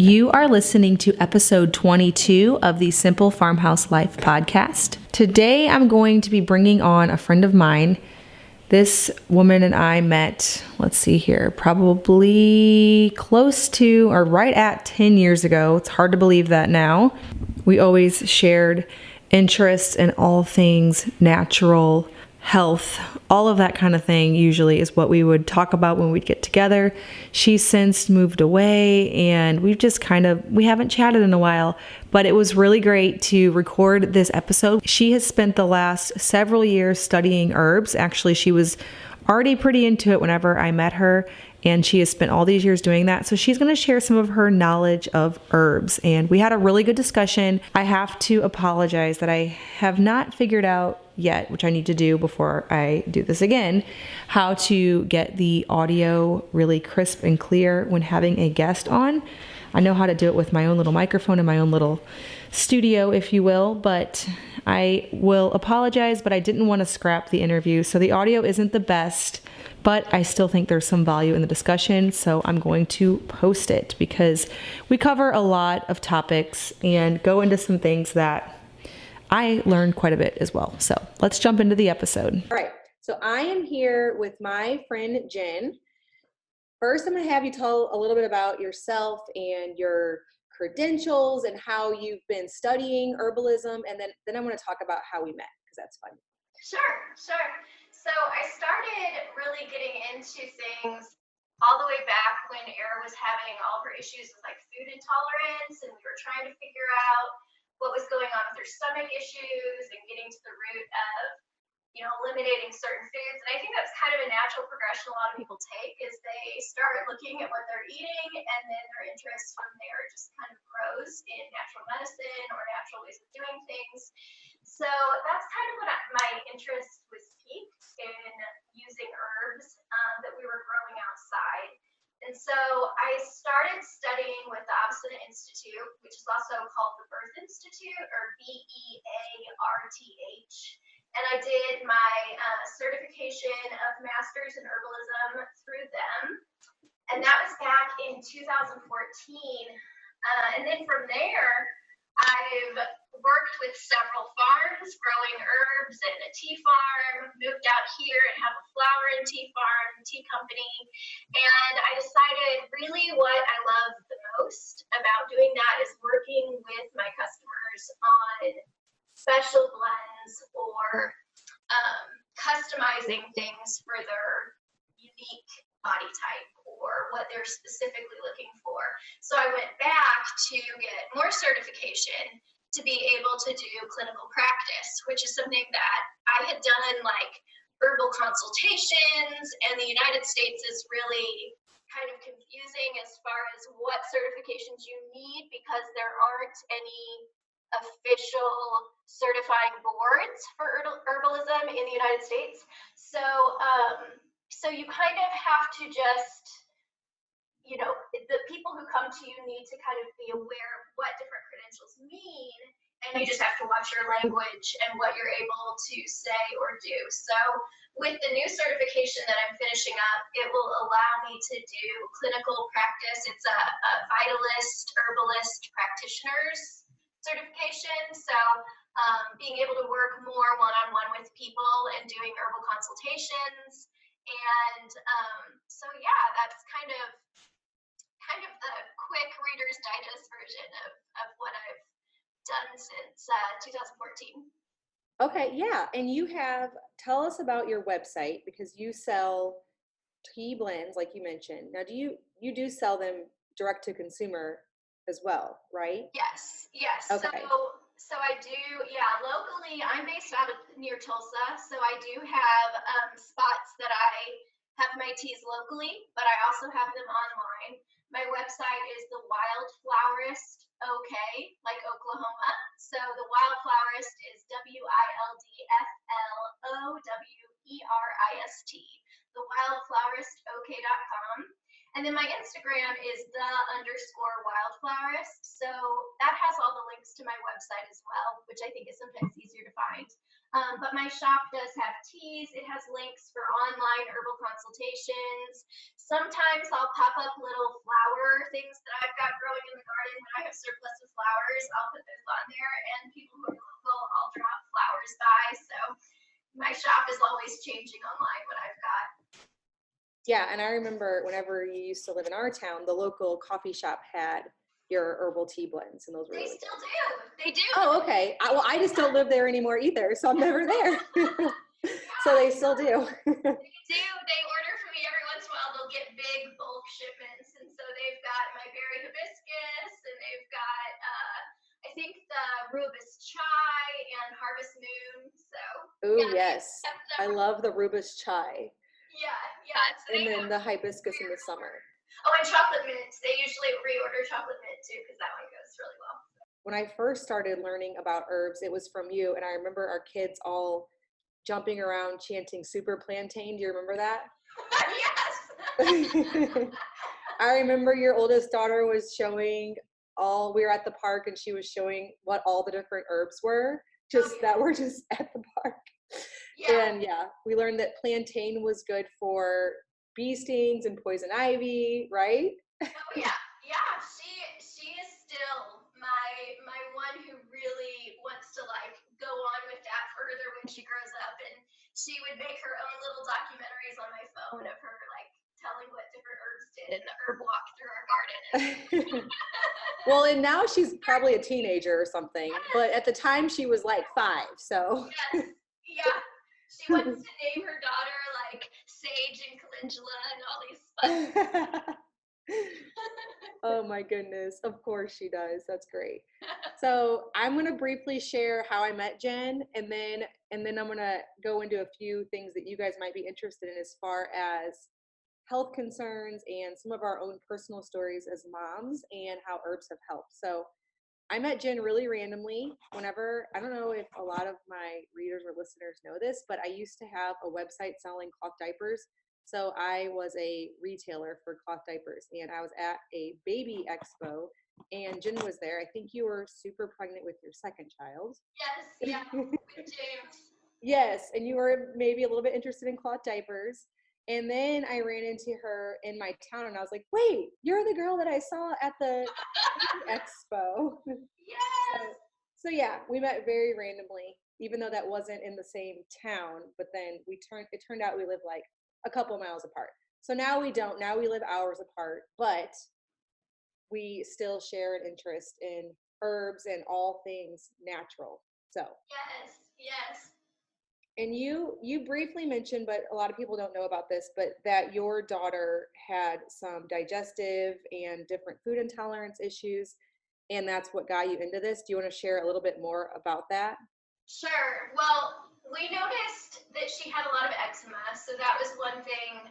You are listening to episode 22 of the Simple Farmhouse Life podcast. Today I'm going to be bringing on a friend of mine. This woman and I met, probably close to or right at 10 years ago. It's hard to believe that now. We always shared interests in all things natural, health, all of that kind of thing usually is what we would talk about when we'd get together. She's since moved away and we haven't chatted in a while, but it was really great to record this episode. She has spent the last several years studying herbs. Actually, she was already pretty into it whenever I met her, and she has spent all these years doing that. So she's going to share some of her knowledge of herbs, and we had a really good discussion. I have to apologize that I have not figured out yet, which I need to do before I do this again, how to get the audio really crisp and clear when having a guest on. I know how to do it with my own little microphone in my own little studio, if you will, but I will apologize, but I didn't want to scrap the interview. So the audio isn't the best, but I still think there's some value in the discussion. So I'm going to post it because we cover a lot of topics and go into some things that I learned quite a bit as well. So let's jump into the episode. All right. So I am here with my friend, Jen. First, I'm going to have you tell a little bit about yourself and your credentials and how you've been studying herbalism. And then I want to talk about how we met, because that's fun. Sure. So I started really getting into things all the way back when Erin was having all of her issues with like food intolerance, and we were trying to figure out what was going on with her stomach issues and getting to the root of, eliminating certain foods. And I think that's kind of a natural progression a lot of people take, is they start looking at what they're eating, and then their interest from there just kind of grows in natural medicine or natural ways of doing things. So that's kind of when my interest was piqued in using herbs that we were growing outside. And so I started studying with the Avicena Institute, which is also called the Birth Institute, or BEARTH. And I did my certification of Masters in Herbalism through them. And that was back in 2014. And then from there, I've worked with several farms growing herbs and a tea farm, moved out here and have a flower and tea farm, tea company. And I decided really what I love the most about doing that is working with my customers on special blends or customizing things for their unique body type or what they're specifically looking for. So I went back to get more certification to be able to do clinical practice, which is something that I had done like herbal consultations, and the United States is really kind of confusing as far as what certifications you need, because there aren't any official certifying boards for herbalism in the United States. So you kind of have to just, the people who come to you need to kind of be aware of what different credentials mean, and you just have to watch your language and what you're able to say or do. So with the new certification that I'm finishing up, it will allow me to do clinical practice. It's a vitalist, herbalist practitioner's certification. So being able to work more one-on-one with people and doing herbal consultations. And that's kind of the quick Reader's Digest version of what I've done since 2014. Okay, yeah. And tell us about your website, because you sell tea blends, like you mentioned. Now, you do sell them direct to consumer as well, right? Yes. Okay. So I do, locally, I'm based out of near Tulsa, so I do have spots that I have my teas locally, but I also have them online. My website is the Wildflowerist, like Oklahoma. So the Wildflowerist is WILDFLOWERIST, thewildflowerist.com. And then my Instagram is _wildflowerist. So that has all the links to my website as well, which I think is sometimes easier to find. But my shop does have teas. It has links for online herbal consultations. Sometimes I'll pop up little flower things that I've got growing in the garden. When I have surplus of flowers, I'll put those on there, and people who are local, I'll drop flowers by. So my shop is always changing online what I've got. Yeah, and I remember whenever you used to live in our town, the local coffee shop had your herbal tea blends, and those were They really still good. do. They do. Oh, okay. Well, I just don't live there anymore either, so I'm never there. So they still do. They order from me every once in a while. They'll get big bulk shipments, and so they've got my berry hibiscus, and they've got I think the rubus chai and harvest moon. So Oh yeah, yes, I love the rubus chai. Yeah. So and then the hibiscus in the summer. Oh, and chocolate mint. They usually reorder chocolate mint too, because that one goes really well. When I first started learning about herbs, it was from you, and I remember our kids all jumping around chanting super plantain. Do you remember that? Yes. I remember your oldest daughter was showing we were at the park, and she was showing what all the different herbs were that were just at the park. Yeah. And yeah, we learned that plantain was good for bee stings and poison ivy, right? Oh yeah. She is still my one who really wants to like go on with that further when she grows up, and she would make her own little documentaries on my phone of her like telling what different herbs did in the herb walk through our garden. Well, and now she's probably a teenager or something, but at the time she was like 5, so. Yes. Yeah. She wants to name her daughter like Sage and Calendula and all these fun. Oh my goodness. Of course she does. That's great. So I'm going to briefly share how I met Jen, and then I'm going to go into a few things that you guys might be interested in as far as health concerns and some of our own personal stories as moms and how herbs have helped. So I met Jen really randomly whenever, I don't know if a lot of my readers or listeners know this, but I used to have a website selling cloth diapers. So I was a retailer for cloth diapers, and I was at a baby expo, and Jen was there. I think you were super pregnant with your second child. Yes, yeah, with James. Yes, and you were maybe a little bit interested in cloth diapers. And then I ran into her in my town, and I was like, wait, you're the girl that I saw at the expo. Yes. So yeah, we met very randomly, even though that wasn't in the same town. But then it turned out we lived like a couple miles apart. So now we don't. Now we live hours apart, but we still share an interest in herbs and all things natural. So yes. And you briefly mentioned, but a lot of people don't know about this, but that your daughter had some digestive and different food intolerance issues, and that's what got you into this. Do you want to share a little bit more about that? Sure. Well, we noticed that she had a lot of eczema, so that was one thing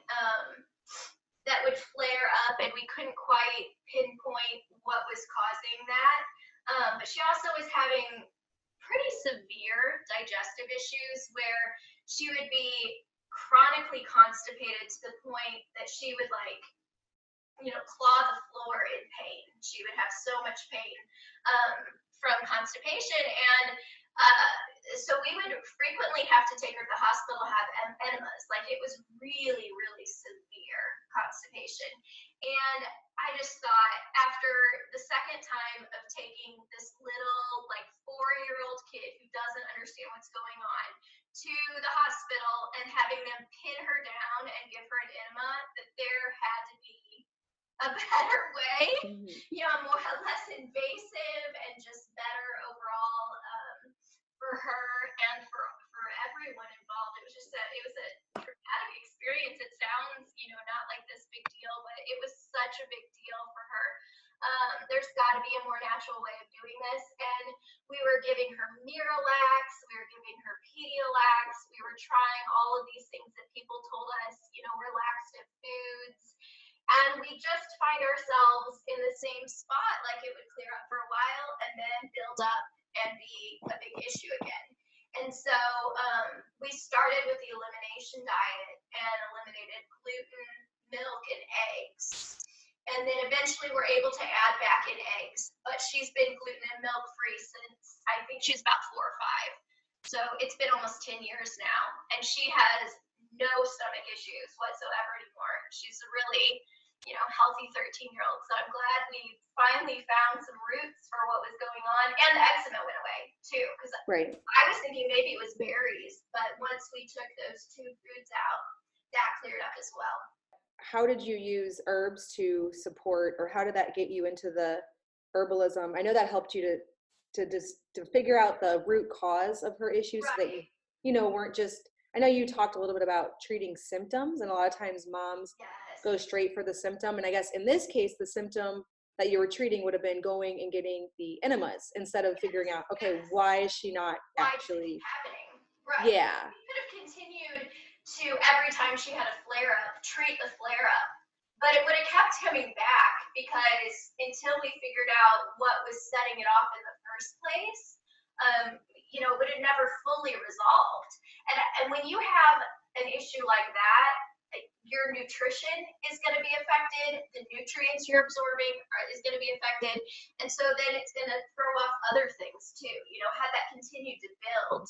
that would flare up, and we couldn't quite pinpoint what was causing that. But she also was having pretty severe digestive issues where she would be chronically constipated to the point that she would claw the floor in pain. She would have so much pain from constipation, and so we would frequently have to take her to the hospital, have enemas. Like, it was really, really severe constipation. And I just thought, after the second time of taking this little 4-year-old kid who doesn't understand what's going on to the hospital and having them pin her down and give her an enema, that there had to be a better way, less invasive and just better overall for her and for everyone involved. It was a traumatic experience. It sounds, not like this big deal, but it was such a big deal for her. There's got to be a more natural way of doing this. And we were giving her Miralax, we were giving her Pedialax, we were trying all of these things that people told us, were laxative foods. And we just find ourselves in the same spot, like it would clear up for a while and then build up and be a big issue again. And so we started with the elimination diet and eliminated gluten, milk, and eggs. And then eventually we're able to add back in eggs. But she's been gluten and milk free since I think she's about 4 or 5. So it's been almost 10 years now, and she has no stomach issues whatsoever anymore. She's a really, healthy 13-year-old. So I'm glad we finally found some roots for what was going on, and the eczema went away too. Because Right. I was thinking maybe it was berries, but once we took those two foods out, that cleared up as well. How did you use herbs to support, or how did that get you into the herbalism? I know that helped you to figure out the root cause of her issues, so that Right. you weren't just. I know you talked a little bit about treating symptoms, and a lot of times moms Yes. go straight for the symptom. And I guess in this case, the symptom that you were treating would have been going and getting the enemas instead of figuring out, okay, why is she not Why did it actually? keep happening? Right. Yeah. We could have continued to, every time she had a flare up, treat the flare up. But it would have kept coming back, because until we figured out what was setting it off in the first place, it would have never fully resolved. And when you have an issue like that, your nutrition is going to be affected, the nutrients you're absorbing is going to be affected, and so then it's going to throw off other things too. Had that continued to build,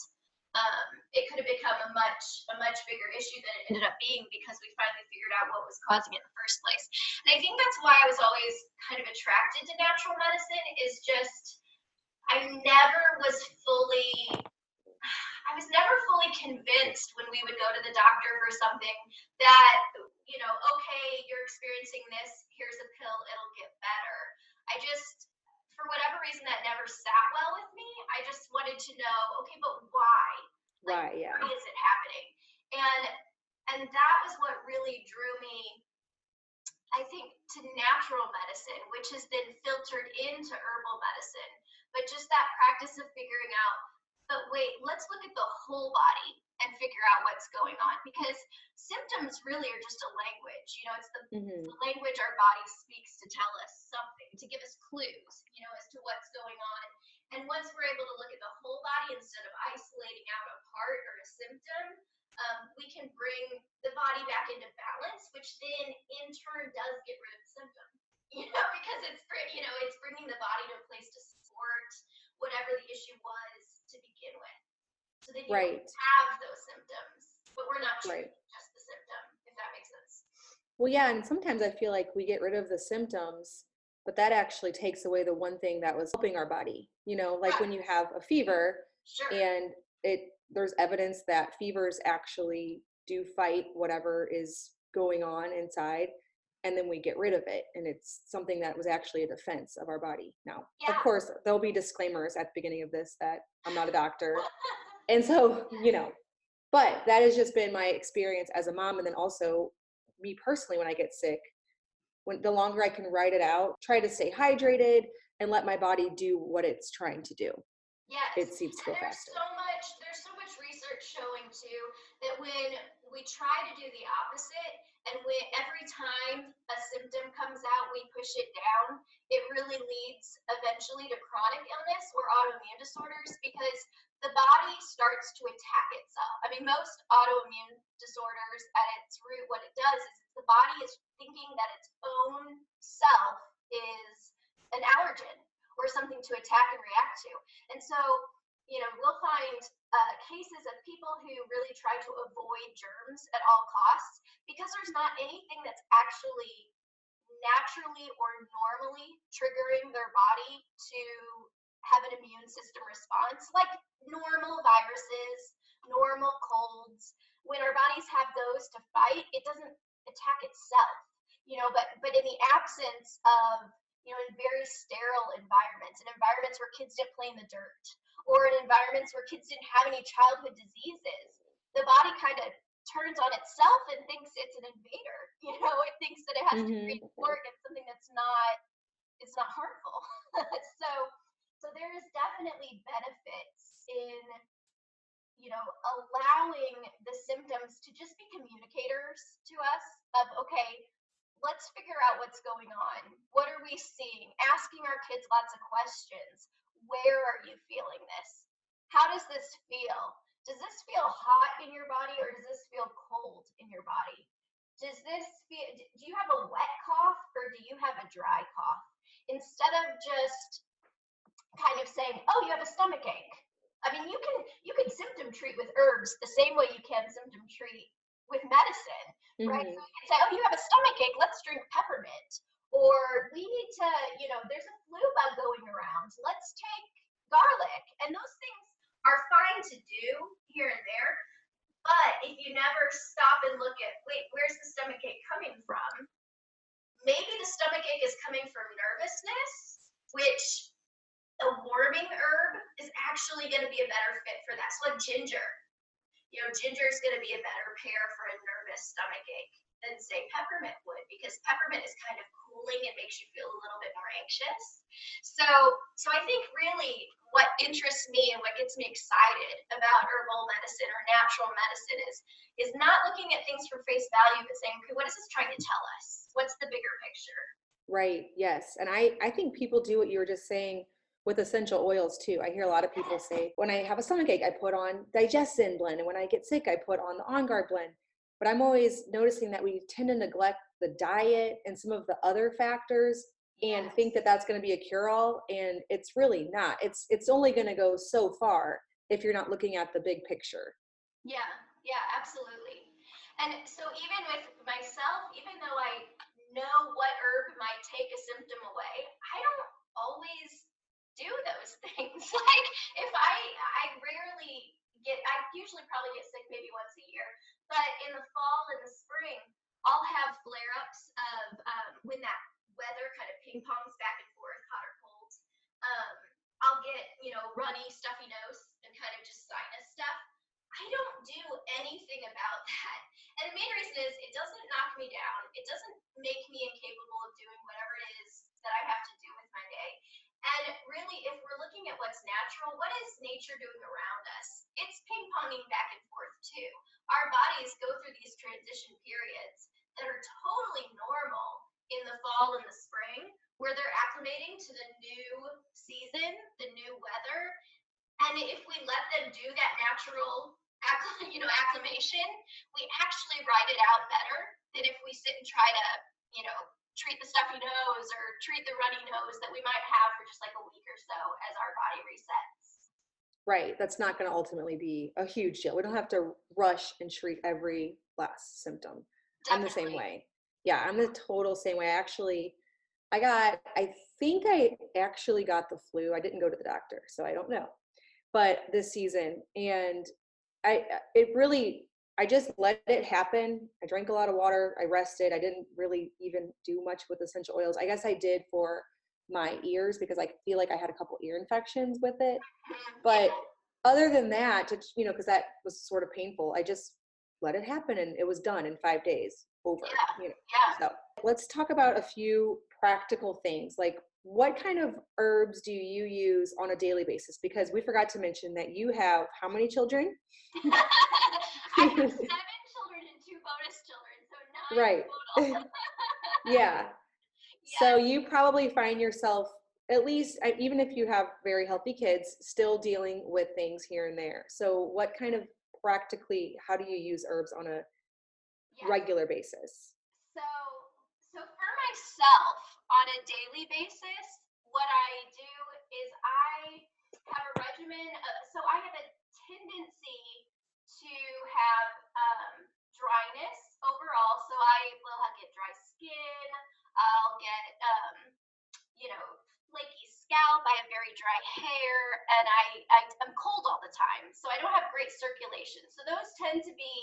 it could have become a much bigger issue than it ended up being, because we finally figured out what was causing it in the first place. And I think that's why I was always kind of attracted to natural medicine, is just I was never fully convinced when we would go to the doctor for something that, okay, you're experiencing this, here's a pill, it'll get better. I just, for whatever reason, that never sat well with me. I just wanted to know, okay, but why? Right. Yeah. Why is it happening? And that was what really drew me, I think, to natural medicine, which has been filtered into herbal medicine. But just that practice of figuring out, but wait, let's look at the whole body and figure out what's going on. Because symptoms really are just a language. It's the language our body speaks to tell us something, to give us clues, as to what's going on. And once we're able to look at the whole body instead of isolating out a part or a symptom, we can bring the body back into balance, which then in turn does get rid of the symptom. Because it's bringing the body to a place to support whatever the issue was to begin with. So then you don't have those symptoms, but we're not treating just the symptom, if that makes sense. Well, yeah, and sometimes I feel like we get rid of the symptoms, but that actually takes away the one thing that was helping our body. Like when you have a fever, Sure. and there's evidence that fevers actually do fight whatever is going on inside, and then we get rid of it, and it's something that was actually a defense of our body. Now, of course, there'll be disclaimers at the beginning of this that I'm not a doctor, and so but that has just been my experience as a mom. And then also me personally, when I get sick, the longer I can write it out, try to stay hydrated and let my body do what it's trying to do. Yes. It seems to go faster. There's so much research showing too that when we try to do the opposite, and every time a symptom comes out, we push it down, it really leads eventually to chronic illness or autoimmune disorders, because the body starts to attack itself. I mean, most autoimmune disorders, at its root, what it does is the body is thinking that its own self is an allergen or something to attack and react to. And so, we'll find cases of people who really try to avoid germs at all costs, because there's not anything that's actually naturally or normally triggering their body to have an immune system response, like normal viruses, normal colds. When our bodies have those to fight, it doesn't attack itself, but in the absence of, in very sterile environments, in environments where kids didn't play in the dirt, or in environments where kids didn't have any childhood diseases, the body kind of turns on itself and thinks it's an invader. It thinks that it has to create war against something that's not harmful. So there is definitely benefits in, allowing the symptoms to just be communicators to us of, okay, let's figure out what's going on. What are we seeing? Asking our kids lots of questions. Where are you feeling this? How does this feel? Does this feel hot in your body, or does this feel cold in your body? Do you have a wet cough, or do you have a dry cough? Instead of just kind of saying, oh, you have a stomach ache. I mean, you can symptom treat with herbs the same way you can symptom treat with medicine, right? So Mm-hmm. we can say, oh, you have a stomach ache, let's drink peppermint. Or we need to, there's a flu bug going around, let's take garlic. And those things are fine to do here and there. But if you never stop and look at, wait, where's the stomach ache coming from? Maybe the stomach ache is coming from nervousness, which a warming herb is actually going to be a better fit for that. So like ginger, ginger is going to be a better pair for a nervous stomach ache than say peppermint would, because peppermint is kind of cooling and makes you feel a little bit more anxious. So I think really what interests me and what gets me excited about herbal medicine or natural medicine is not looking at things for face value, but saying, okay, what is this trying to tell us? What's the bigger picture? Right. Yes. And I think people do what you were just saying with essential oils too. I hear a lot of people say, when I have a stomach ache, I put on digestive blend. And when I get sick, I put on the On Guard blend. But I'm always noticing that we tend to neglect the diet and some of the other factors and think that that's going to be a cure-all. And it's really not. It's only going to go so far if you're not looking at the big picture. Yeah, absolutely. And so even with myself, even though I know what herb might take a symptom away, I don't always do those things. Like if I rarely I usually probably get sick maybe once a year, but in the fall and the spring, I'll have flare-ups of when that weather kind of ping pongs back and forth, hot or cold. Um, I'll get, runny, stuffy nose and kind of just sinus stuff. I don't do anything about that. And the main reason is it doesn't knock me down. It doesn't make me incapable of doing whatever it is that I have to do with my day. And really, if we're looking at what's natural, what is nature doing around us? It's ping-ponging back and forth too. Our bodies go through these transition periods that are totally normal in the fall and the spring, where they're acclimating to the new season, the new weather. And if we let them do that natural acclimation, we actually ride it out better than if we sit and try to, treat the stuffy nose or treat the runny nose that we might have for just like a week or so as our body resets. Right. That's not going to ultimately be a huge deal. We don't have to rush and treat every last symptom. Definitely. I'm the same way. Yeah, I'm the total same way. I think I actually got the flu. I didn't go to the doctor, so I don't know. But this season, and I just let it happen. I drank a lot of water. I rested. I didn't really even do much with essential oils. I guess I did for my ears because I feel like I had a couple ear infections with it. But other than that, because that was sort of painful, I just let it happen and it was done in 5 days over. So let's talk about a few practical things. Like, what kind of herbs do you use on a daily basis? Because we forgot to mention that you have how many children? I have 7 children and 2 bonus children, so 9 right. total. Yeah. So you probably find yourself, at least, even if you have very healthy kids, still dealing with things here and there. So what kind of how do you use herbs on a regular basis? So for myself, on a daily basis, what I do is I have a regimen. So I have a tendency to have dryness overall. So I will get dry skin. I'll get, flaky scalp. I have very dry hair, and I'm cold all the time. So I don't have great circulation. So those tend to be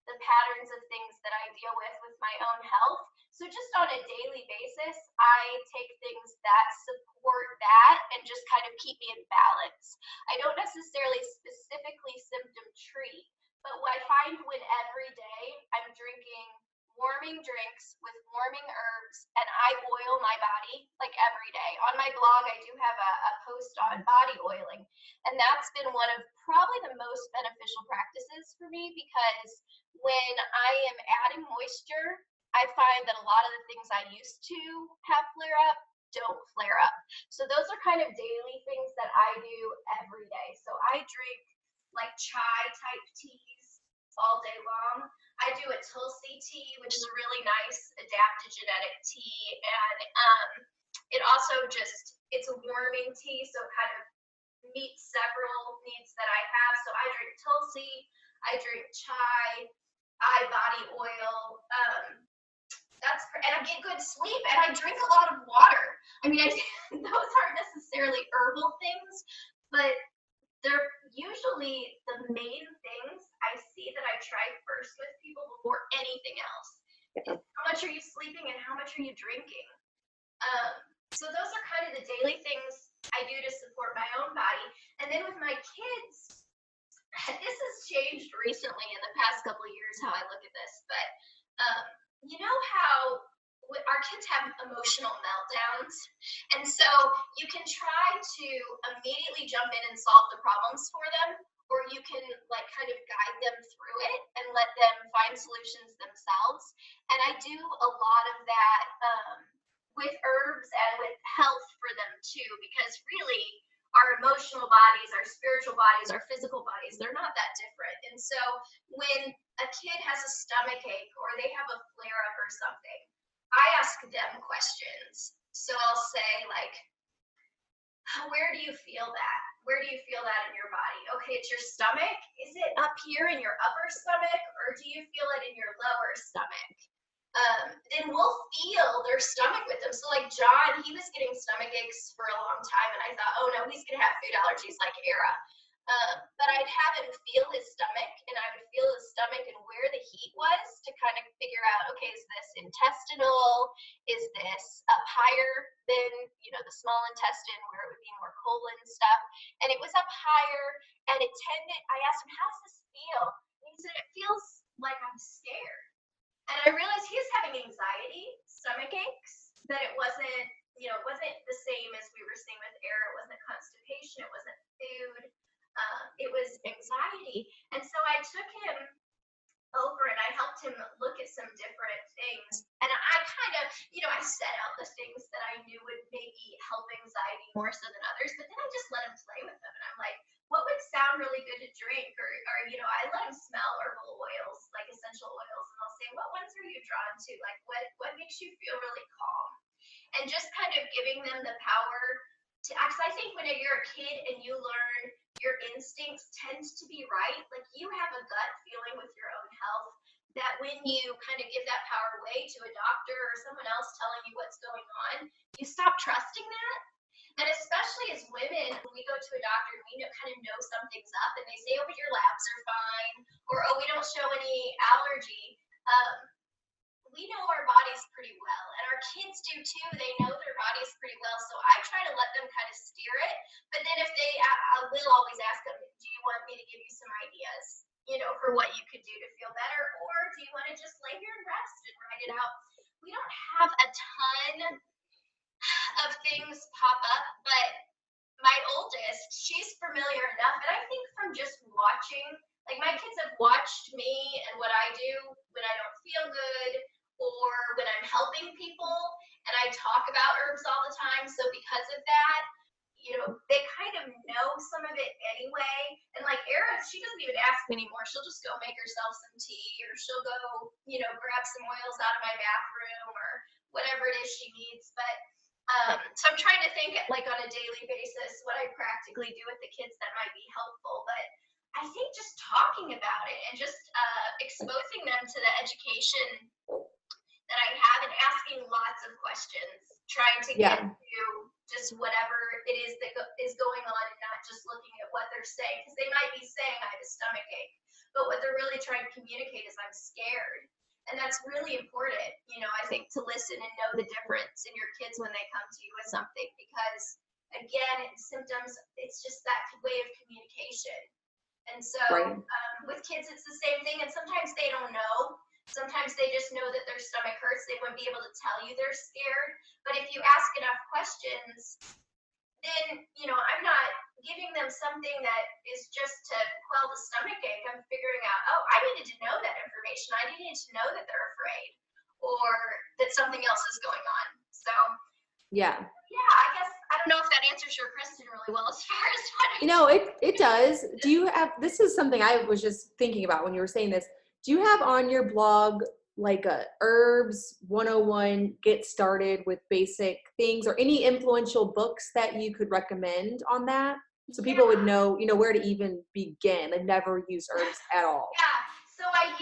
the patterns of things that I deal with my own health. So just on a daily basis, I take things that support that and just kind of keep me in balance. I don't necessarily specifically symptom treat, but what I find when every day I'm drinking warming drinks with warming herbs and I oil my body like every day. On my blog, I do have a post on body oiling, and that's been one of probably the most beneficial practices for me, because when I am adding moisture, I find that a lot of the things I used to have flare up don't flare up. So those are kind of daily things that I do every day. So I drink like chai type teas all day long. I do a Tulsi tea, which is a really nice adaptogenetic tea, and it also it's a warming tea, so it kind of meet several needs that I have. So I drink Tulsi, I drink chai, I body oil. And I get good sleep, and I drink a lot of water. I mean, those aren't necessarily herbal things, but they're usually the main things I see that I try first with people before anything else. Yeah. How much are you sleeping and how much are you drinking? So those are kind of the daily things I do to support my own body. And then with my kids, this has changed recently in the past couple of years how I look at this, but you know how our kids have emotional meltdowns, and so you can try to immediately jump in and solve the problems for them, or you can like kind of guide them through it and let them find solutions themselves. And I do a lot of that with herbs and with health for them too, because really our emotional bodies, our spiritual bodies, our physical bodies, they're not that different. And so when a kid has a stomach ache or they have a flare up or something, I ask them questions. So I'll say like, where do you feel that? Where do you feel that in your body? Okay, it's your stomach. Is it up here in your upper stomach, or do you feel it in your lower stomach? Then we'll feel their stomach with them. So like John, he was getting stomach aches for a long time, and I thought, oh no, he's gonna have food allergies like Era. But I'd have him feel his stomach, and I would feel his stomach and where the heat was to kind of figure out, okay, is this intestinal? Is this up higher than, the small intestine where it would be more colon stuff? And it was up higher, and it tended, I asked him, how does this feel? And he said, it feels like I'm scared. And I realized he was having anxiety, stomach aches, that it wasn't, it wasn't the same as we were seeing with Era. It wasn't constipation, it wasn't food, it was anxiety. And so I took him over and I helped him look at some different things. And I kind of, I set out the things that I knew would maybe help anxiety more so than others, but then I just let him play with them. And I'm like, what would sound really good to drink? Or I let him smell herbal oils, like essential oils, and I'll say, what ones are you drawn to? Like, what makes you feel really calm? And just kind of giving them the power to, because I think when you're a kid and you learn your instincts tend to be right, like you have a gut feeling with your own health that when you kind of give that power away to a doctor or someone else telling you what's going on, you stop trusting that. And especially as women, when we go to a doctor and we kind of know something's up and they say, oh, but your labs are fine, or, oh, we don't show any allergy. We know our bodies pretty well, and our kids do too. They know their bodies pretty well, so I try to let them kind of steer it. But then if I will always ask them, do you want me to give you some ideas, for what you could do to feel better, or do you want to just lay here and rest and write it out? We don't have a ton of things pop up, but my oldest, she's familiar enough, and I think from just watching, like my kids have watched me and what I do when I don't feel good, or when I'm helping people, and I talk about herbs all the time. So because of that, they kind of know some of it anyway. And like Era, she doesn't even ask me anymore. She'll just go make herself some tea, or she'll go, grab some oils out of my bathroom, or whatever it is she needs. But so I'm trying to think like on a daily basis what I practically do with the kids that might be helpful. But I think just talking about it and just exposing them to the education that I have and asking lots of questions, trying to get to just whatever it is that is going on and not just looking at what they're saying, because they might be saying I have a stomach ache, but what they're really trying to communicate is I'm scared. And that's really important, I think, to listen and know the difference in your kids when they come to you with something, because again, symptoms, it's just that way of communication. And so with kids, it's the same thing. And sometimes they don't know. Sometimes they just know that their stomach hurts. They wouldn't be able to tell you they're scared. But if you ask enough questions, then, I'm not giving them something that is just to quell the stomach ache. I'm figuring out, oh, I needed to know that information. I needed to know that they're afraid or that something else is going on. So, yeah, I guess, I don't know if that answers your question really well as far as what I it does. Do you have, this is something I was just thinking about when you were saying this. Do you have on your blog like a herbs 101 get started with basic things, or any influential books that you could recommend on that? So people would Yeah. know, where to even begin. They've never used herbs at all. Yeah. So I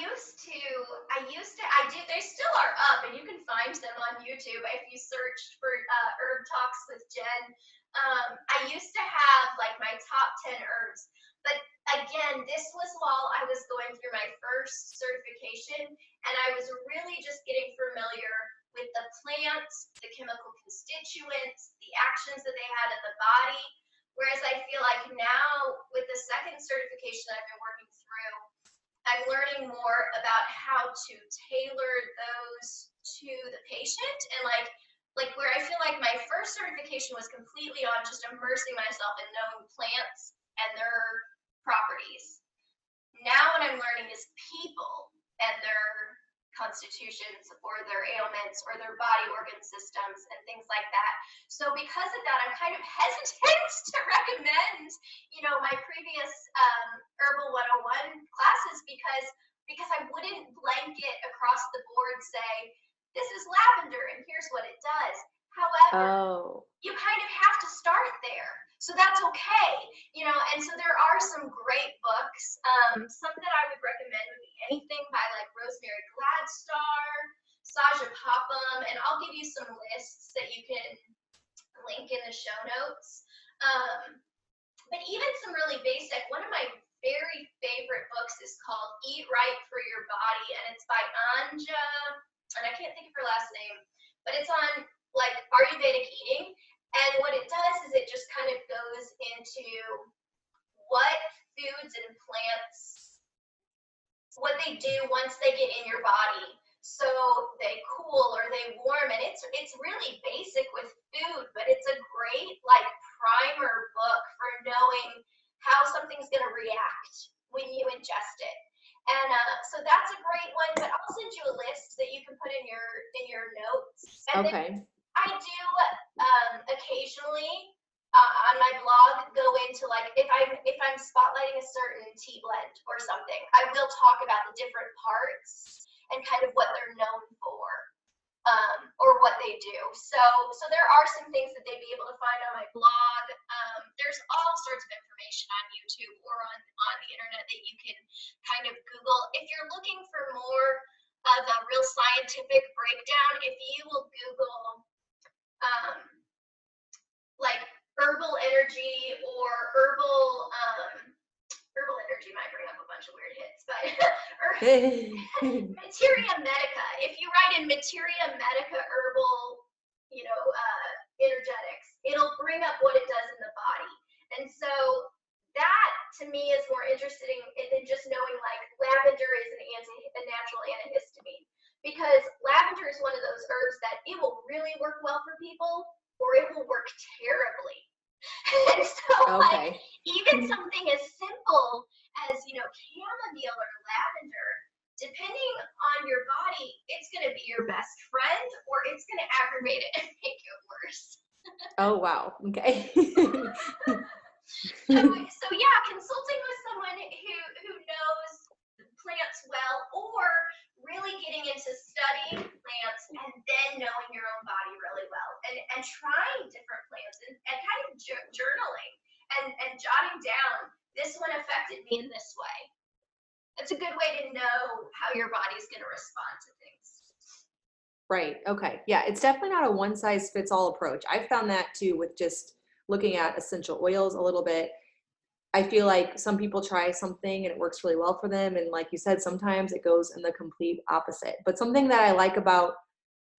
did, they still are up and you can find them on YouTube if you searched for herb talks with Jen. I used to have like my top 10 herbs, but again, this was while I was going through my first certification and I was really just getting familiar with the plants, the chemical constituents, the actions that they had in the body. Whereas I feel like now with the second certification that I've been working through, I'm learning more about how to tailor those to the patient and like where I feel like my first certification was completely on just immersing myself in knowing plants and their properties. Now what I'm learning is people and their constitutions or their ailments or their body organ systems and things like that. So because of that, I'm kind of hesitant to recommend, my previous Herbal 101 classes because I wouldn't blanket across the board say, this is lavender and here's what it does. However, you kind of have to start there. So that's okay, and so there are some great books. Some that I would recommend would be anything by like Rosemary Gladstar, Saja Popham, and I'll give you some lists that you can link in the show notes. But even some really basic, one of my very favorite books is called Eat Right for Your Body, and it's by Anja, and I can't think of her last name, but it's on like Ayurvedic eating. And what it does is it just kind of goes into what foods and plants, what they do once they get in your body. So they cool or they warm, and it's really basic with food, but it's a great like primer book for knowing how something's going to react when you ingest it. And so that's a great one, but I'll send you a list that you can put in your notes. And Okay. then I do occasionally on my blog go into like if I'm spotlighting a certain tea blend or something, I will talk about the different parts and kind of what they're known for or what they do. So there are some things that they'd be able to find on my blog. There's all sorts of information on YouTube or on the internet that you can kind of Google. If you're looking for more of a real scientific breakdown, if you will Google like herbal energy or herbal energy might bring up a bunch of weird hits, but Materia Medica. If you write in Materia Medica herbal, energetics, it'll bring up what it does in the body. And so that to me is more interesting than just knowing like lavender is a natural antihistamine. Because lavender is one of those herbs that it will really work well for people or it will work terribly. And so like even something as simple as, chamomile or lavender, depending on your body, it's going to be your best friend or it's going to aggravate it and make it worse. Oh, wow. Okay. So yeah, consulting with someone who knows plants well or really getting into studying plants and then knowing your own body really well and trying different plants and kind of journaling and jotting down, this one affected me in this way. It's a good way to know how your body's going to respond to things. Right. Okay. Yeah. It's definitely not a one size fits all approach. I've found that too with just looking at essential oils a little bit. I feel like some people try something and it works really well for them. And like you said, sometimes it goes in the complete opposite. But something that I like about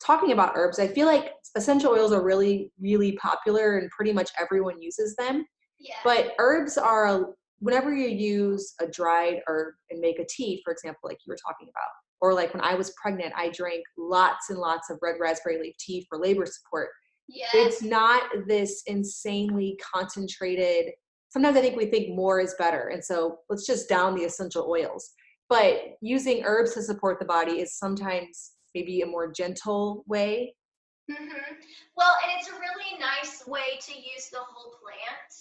talking about herbs, I feel like essential oils are really, really popular and pretty much everyone uses them. Yeah. But herbs are, whenever you use a dried herb and make a tea, for example, like you were talking about, or like when I was pregnant, I drank lots and lots of red raspberry leaf tea for labor support. Yes. It's not this insanely concentrated. Sometimes I think we think more is better. And so let's just down the essential oils. But using herbs to support the body is sometimes maybe a more gentle way. Mm-hmm. Well, and it's a really nice way to use the whole plant.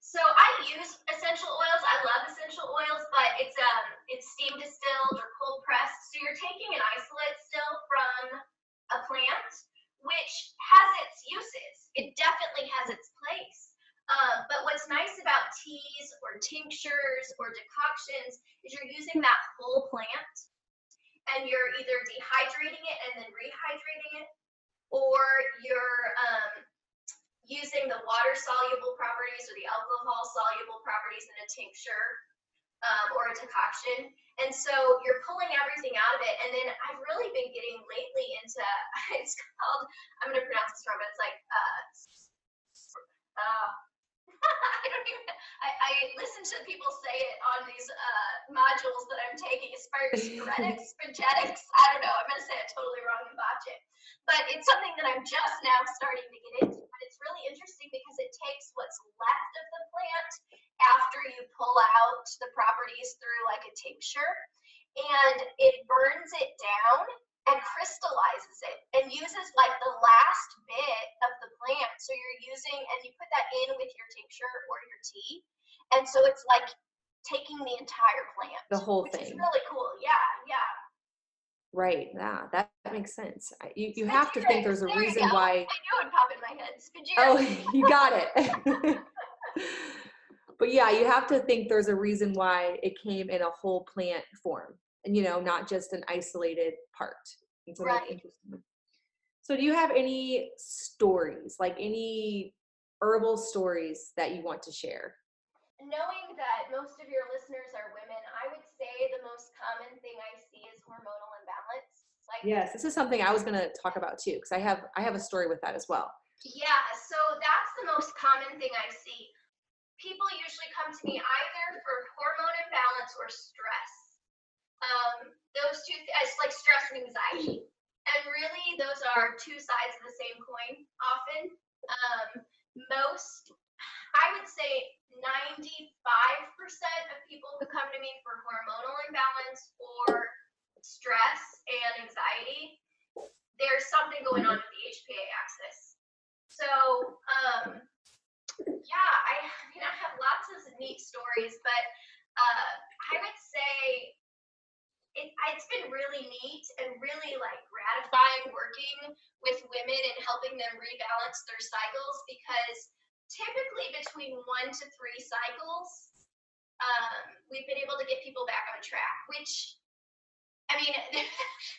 So I use essential oils. I love essential oils, but it's steam distilled or cold pressed. So you're taking an isolate still from a plant, which has its uses. It definitely has its place. But what's nice about teas or tinctures or decoctions is you're using that whole plant and you're either dehydrating it and then rehydrating it, or you're using the water-soluble properties or the alcohol-soluble properties in a tincture or a decoction. And so you're pulling everything out of it. And then I've really been getting lately into, it's called, I'm going to pronounce this wrong, but it's like, I don't even, I listen to people say it on these modules that I'm taking, spagetics, I don't know, I'm going to say it totally wrong and botch it. But it's something that I'm just now starting to get into. But it's really interesting because it takes what's left of the plant after you pull out the properties through like a tincture, and it burns it down and crystallizes it and uses like the last bit of the plant. So you're using, and you put that in with your tincture or your tea. And so it's like taking the entire plant. The whole which thing. is really cool. Yeah, yeah. Right. Yeah, that makes sense. You have to think there's a reason why. I knew it would pop in my head. Oh, you got it. But yeah, you have to think there's a reason why it came in a whole plant form, and not just an isolated part. And so that's interesting. So do you have any stories, like any herbal stories that you want to share? Knowing that most of your listeners are women, I would say the most common thing I see is hormonal imbalance. Like, yes, this is something I was going to talk about too, because I have a story with that as well. Yeah, so that's the most common thing I see. People usually come to me either for hormone imbalance or stress. Those two, it's like stress and anxiety. And really, those are two sides of the same coin often. I would say 95% of people who come to me for hormonal imbalance or stress and anxiety, there's something going on with the HPA axis. So, yeah, I have lots of neat stories, but I would say it's been really neat and really like gratifying working with women and helping them rebalance their cycles, because typically between 1 to 3 cycles, we've been able to get people back on track, which, I mean,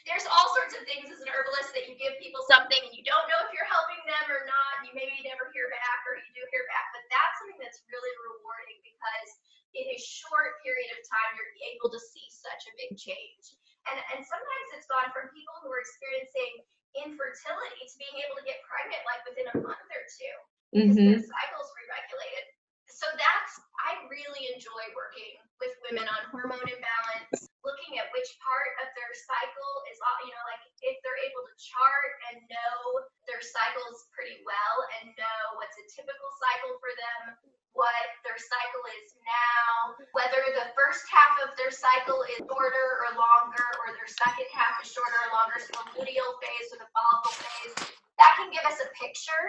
there's all sorts of things as an herbalist that you give people something and you don't know if you're helping them or not, and you maybe never hear back, or you do hear back, but that's something that's really rewarding because in a short period of time, you're able to see such a big change. And sometimes it's gone from people who are experiencing infertility to being able to get pregnant like within a month or two because their cycles re-regulated. So I really enjoy working with women on hormone imbalance, looking at which part of their cycle is, like if they're able to chart and know their cycles pretty well and know what's a typical cycle for them, what their cycle is now, whether the first half of their cycle is shorter or longer, or their second half is shorter or longer, so the luteal phase or the follicle phase. That can give us a picture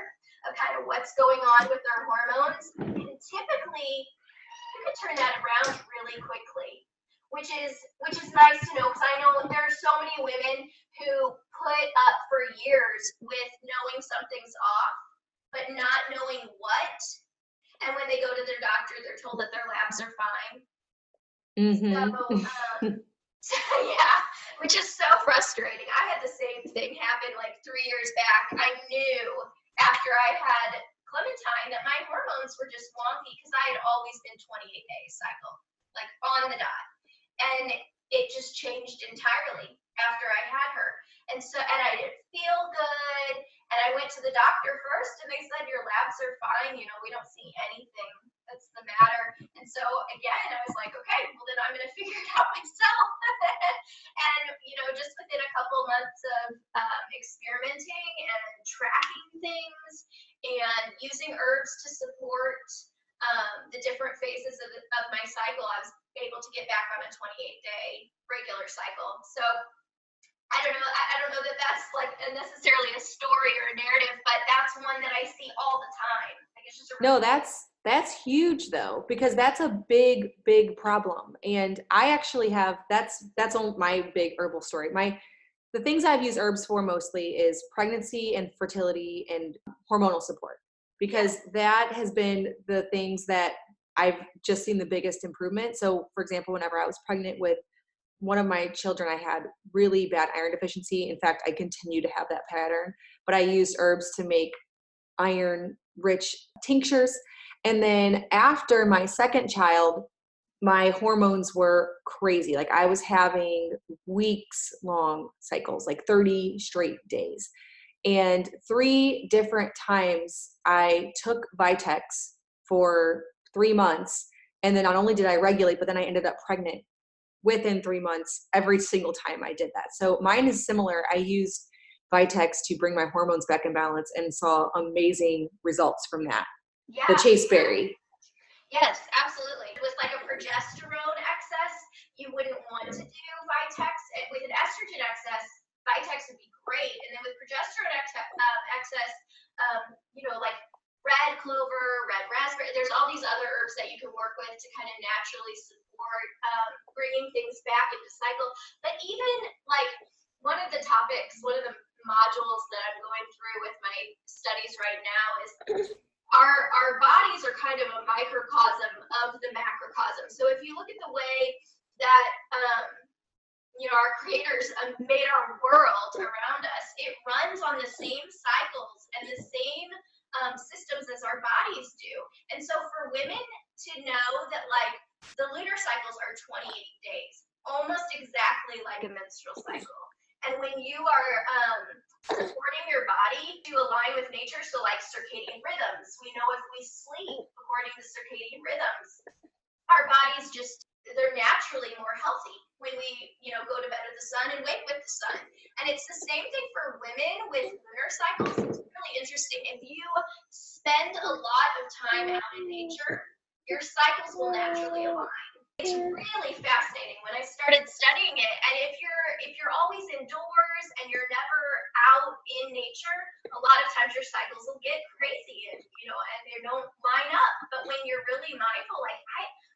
of kind of what's going on with their hormones. And typically, you can turn that around really quickly, which is nice to know, because I know there are so many women who put up for years with knowing something's off, but not knowing what. And when they go to their doctor, they're told that their labs are fine. So, yeah, which is so frustrating. I had the same thing happen like 3 years back. I knew after I had Clementine that my hormones were just wonky because I had always been 28-day cycle, like on the dot. And it just changed entirely after I had her. And I didn't feel good. And I went to the doctor first and they said, your labs are fine. We don't see anything that's the matter. And so again, I was like, okay, well then I'm going to figure it out myself. And, just within a couple months of experimenting and tracking things and using herbs to support the different phases of my cycle, I was able to get back on a 28-day regular cycle. So I don't know that that's like necessarily a story or a narrative, but that's one that I see all the time. Like it's just a really that's huge though, because that's a big problem. And I actually have, that's on my big herbal story. The things I've used herbs for mostly is pregnancy and fertility and hormonal support, because that has been the things that I've just seen the biggest improvement. So for example, whenever I was pregnant with one of my children, I had really bad iron deficiency. In fact, I continue to have that pattern, but I used herbs to make iron rich tinctures. And then after my second child, my hormones were crazy. Like I was having weeks long cycles, like 30 straight days. And 3 different times I took Vitex for 3 months. And then not only did I regulate, but then I ended up pregnant within 3 months every single time I did that. So mine is similar. I used Vitex to bring my hormones back in balance and saw amazing results from that. Yeah. The chaseberry. Yes, absolutely. With like a progesterone excess, you wouldn't want to do Vitex. And with an estrogen excess, Vitex would be great. And then with progesterone excess, like red clover, red raspberry, there's all these other herbs that you can work with to kind of naturally support bringing things back into cycle. But even like one of the modules that I'm going through with my studies right now is our bodies are kind of a microcosm of the macrocosm. So if you look at the way that our creators made our world around us, it runs on the same cycles and the same systems as our bodies do. And so for women to know that like the lunar cycles are 28 days, almost exactly like a menstrual cycle. And when you are supporting your body to align with nature, so like circadian rhythms, we know if we sleep according to circadian rhythms, our bodies they're naturally more healthy when we, go to bed with the sun and wake with the sun. And it's the same thing for women with lunar cycles. It's really interesting. If you spend a lot of time out in nature, your cycles will naturally align. It's really fascinating when I started studying it. And if you're always indoors and you're never out in nature, a lot of times your cycles will get crazy and they don't line up. But when you're really mindful, like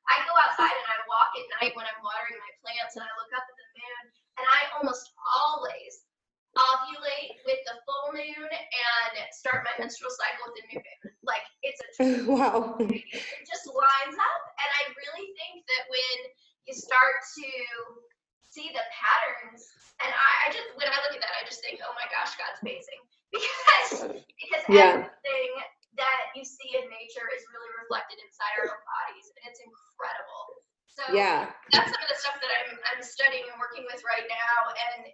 I go outside and I walk at night when I'm watering my plants and I look up at the moon, and I almost always ovulate with the full moon and start my menstrual cycle with the new moon. Like it's a Wow. it just lines up. And I really think that when you start to see the patterns, and I just when I look at that, I just think, oh my gosh, God's amazing. Because everything that you see in nature is really reflected inside our own bodies, and it's incredible. So that's some of the stuff that I'm studying and working with right now, and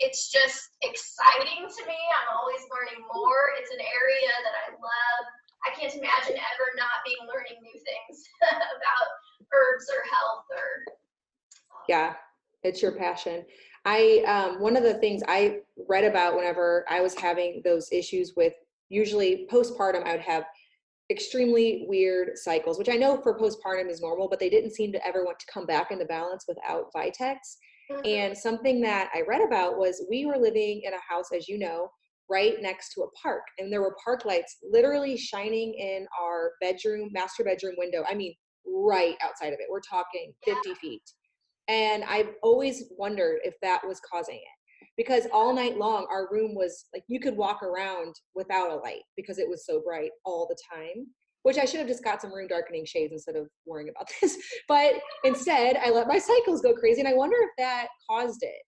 it's just exciting to me. I'm always learning more. It's an area that I love. I can't imagine ever not being learning new things about herbs or health or. Yeah, it's your passion. One of the things I read about whenever I was having those issues with usually postpartum, I would have extremely weird cycles, which I know for postpartum is normal, but they didn't seem to ever want to come back into balance without Vitex. Mm-hmm. And something that I read about was we were living in a house, as you know, right next to a park. And there were park lights literally shining in our master bedroom window. I mean, right outside of it. We're talking 50 feet. And I've always wondered if that was causing it, because all night long, our room was like, you could walk around without a light because it was so bright all the time, which I should have just got some room darkening shades instead of worrying about this. But instead I let my cycles go crazy. And I wonder if that caused it.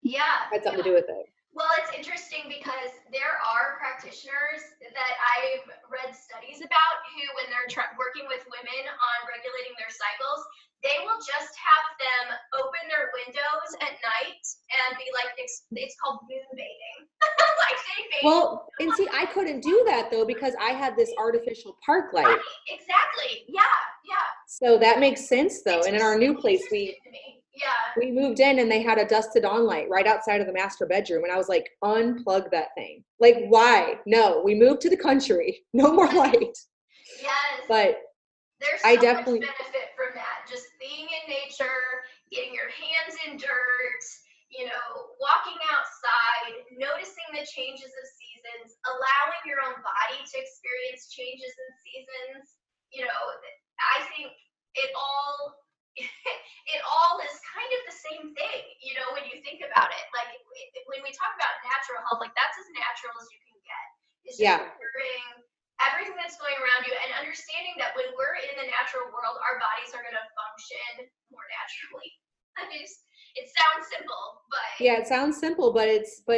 Yeah. Had something to do with it. Well, it's interesting because there are practitioners that I've read studies about who, when they're working with women on regulating their cycles, they will just have them open their windows at night and be like, it's called moon bathing. Like they bathe. Well, and see, I couldn't do that though, because I had this artificial park light. Right, exactly. Yeah. So that makes sense though. And in our new place, we moved in and they had a dusted on light right outside of the master bedroom. And I was like, unplug that thing. Like, why? No, we moved to the country. No more light. Yes. But there's so much benefit from that. Just being in nature, getting your hands in dirt, walking outside, noticing the changes of seasons, allowing your own body to experience changes in seasons. I think it all is kind of the same thing, when you think about it. Like when we talk about natural health, like that's as natural as you can get. It's just hearing everything that's going around you and understanding that when we're in the the natural world, our bodies are going to function more naturally. It sounds simple, but yeah, it sounds simple, but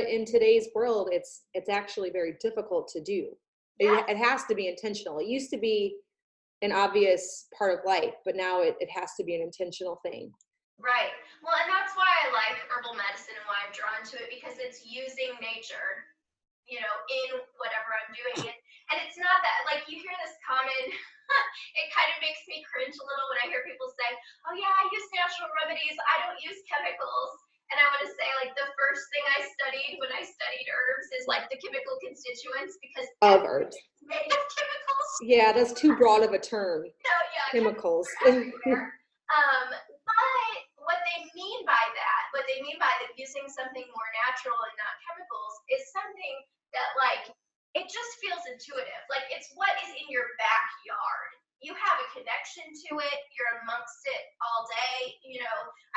in today's world, it's actually very difficult to do. yes. It has to be intentional. It used to be an obvious part of life, but now it has to be an intentional thing. Right. Well, and that's why I like herbal medicine and why I'm drawn to it, because it's using nature, in whatever I'm doing. And it's not that, like, you hear this common, it kind of makes me cringe a little when I hear people say, oh yeah, I use natural remedies, I don't use chemicals. And I want to say, like, the first thing I studied when I studied herbs is, like, the chemical constituents, because Of herbs. it's made of chemicals. Yeah, that's too broad of a term. No, yeah, Chemicals. are everywhere. But what they mean by using something more natural and not chemicals is something that, like, it just feels intuitive. Like, it's what is in your backyard. You have a connection to it. You're amongst it all day.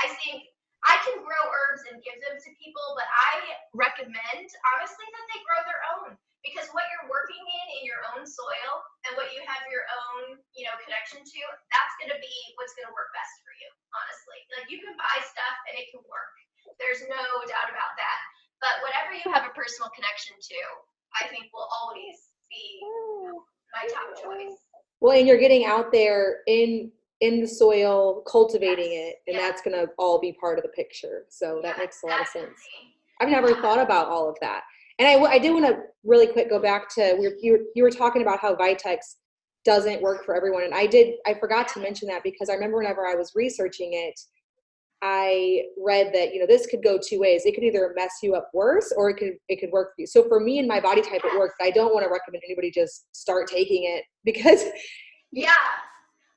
I think I can grow herbs and give them to people, but I recommend, honestly, that they grow their own, because what you're working in your own soil and what you have your own, connection to, that's going to be what's going to work best for you, honestly. Like, you can buy stuff and it can work. There's no doubt about that. But whatever you have a personal connection to, I think will always be my top choice. Well, and you're getting out there in the soil, cultivating Yes. it, and Yeah. that's going to all be part of the picture. So that Yeah, makes a lot of sense. definitely. I've never thought about all of that. And I did want to really quick go back to you were talking about how Vitex doesn't work for everyone. And I forgot to mention that, because I remember whenever I was researching it, I read that, this could go two ways. It could either mess you up worse, or it could work for you. So for me and my body type, it worked. I don't want to recommend anybody just start taking it, because Yeah.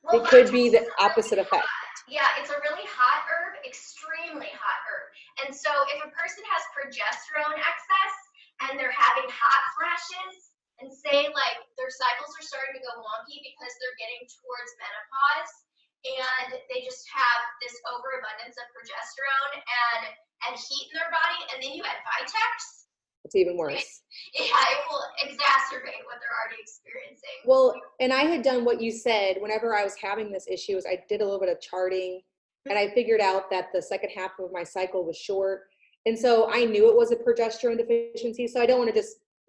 Well, it could be the Vitex is opposite really effect. hot. Yeah, it's a really hot herb, extremely hot herb. And so if a person has progesterone excess and they're having hot flashes, and say, like, their cycles are starting to go wonky because they're getting towards menopause, and they just have this overabundance of progesterone and heat in their body, and then you add Vitex, It's even worse. yeah, it will exacerbate what they're already experiencing. Well, and I had done what you said. Whenever I was having this issue, I did a little bit of charting, and I figured out that the second half of my cycle was short. And so I knew it was a progesterone deficiency. So I don't want to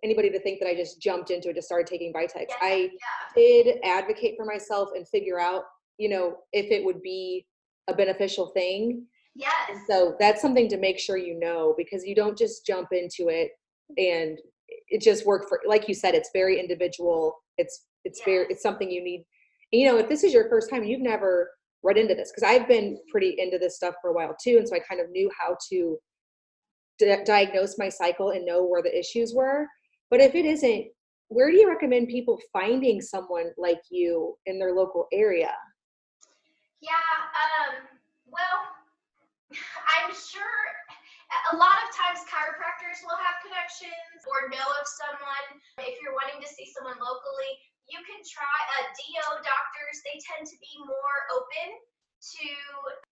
anybody to think that I just jumped into it, just started taking Vitex. Yeah, I did advocate for myself and figure out, if it would be a beneficial thing. Yes. And so that's something to make sure because you don't just jump into it and it just worked for, like you said, it's very individual. It's something you need. If this is your first time, you've never read into this, because I've been pretty into this stuff for a while too. And so I kind of knew how to diagnose my cycle and know where the issues were. But if it isn't, where do you recommend people finding someone like you in their local area? Yeah, well, I'm sure a lot of times chiropractors will have connections or know of someone. If you're wanting to see someone locally, you can try DO doctors. They tend to be more open to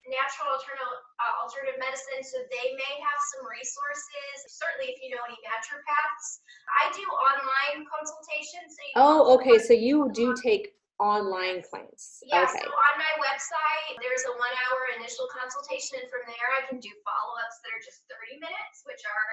natural alternative medicine, so they may have some resources. Certainly, if you know any naturopaths. I do online consultations. So okay. So you do take online clients. Yeah, Okay. so on my website, there's a 1-hour initial consultation, and from there I can do follow-ups that are just 30 minutes, which are,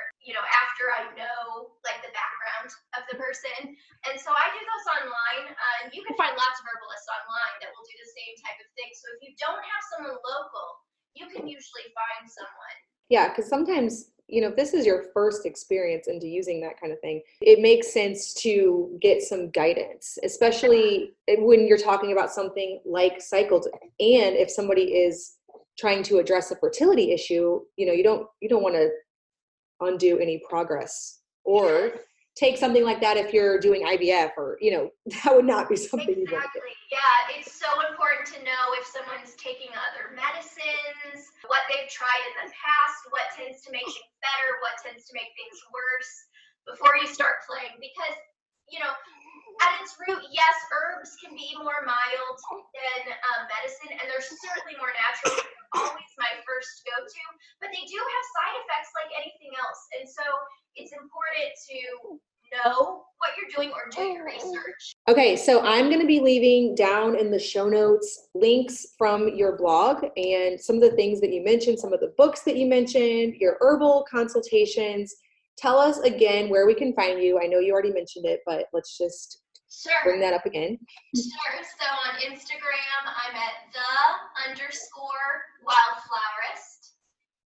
after I know, like, the background of the person. And so I do those online. And you can find lots of herbalists online that will do the same type of thing. So if you don't have someone local, you can usually find someone. Yeah, because sometimes, if this is your first experience into using that kind of thing, it makes sense to get some guidance, especially when you're talking about something like cycles. And if somebody is trying to address a fertility issue, you don't want to undo any progress, or take something like that if you're doing IVF, or that would not be something you want to do. Exactly. Yeah, it's so important to know if someone's taking other medicines, what they've tried in the past, what tends to make things better, what tends to make things worse, before you start playing. Because, at its root, yes, herbs can be more mild than medicine, and they're certainly more natural. Always my first go-to, but they do have side effects like anything else. And so it's important to know what you're you're doing or do your research. Okay, so I'm going to be leaving down in the show notes links from your blog and some of the things that you mentioned, some of the books that you mentioned, your herbal consultations. Tell us again where we can find you. I know you already mentioned it, but let's just bring that up again. Sure. So on Instagram, I'm at _wildflowerist.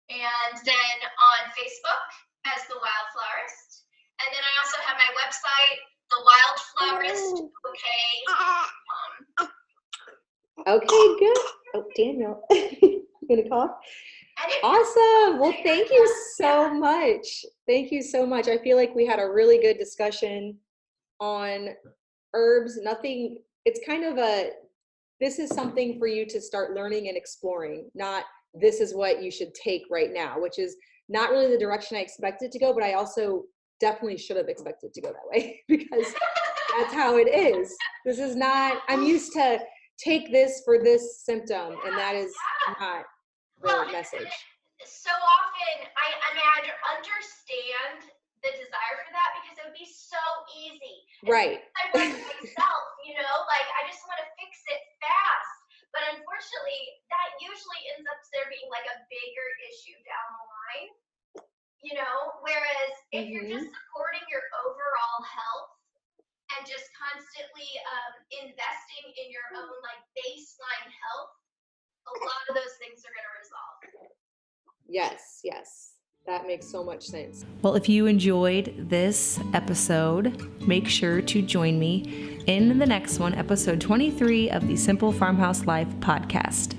And then on Facebook as The Wildflowerist. And then I also have my website, thewildflowerist.com. Okay, good. Oh, Daniel, you gonna cough? Awesome. Well, thank you so much. Thank you so much. I feel like we had a really good discussion on herbs. It's kind of this is something for you to start learning and exploring, not this is what you should take right now, which is not really the direction I expected to go, but I also definitely should have expected to go that way because that's how it is. This is not, I'm used to take this for this symptom, and that is not the message. So often, I understand the desire for that because it would be so easy. Right. I want myself, like I just want to fix it fast. But unfortunately, that usually ends up there being like a bigger issue down the line, whereas if you're just supporting your overall health and just constantly investing in your own like baseline health, a lot of those things are going to resolve. Yes. That makes so much sense. Well, if you enjoyed this episode, make sure to join me in the next one, episode 23 of the Simple Farmhouse Life podcast.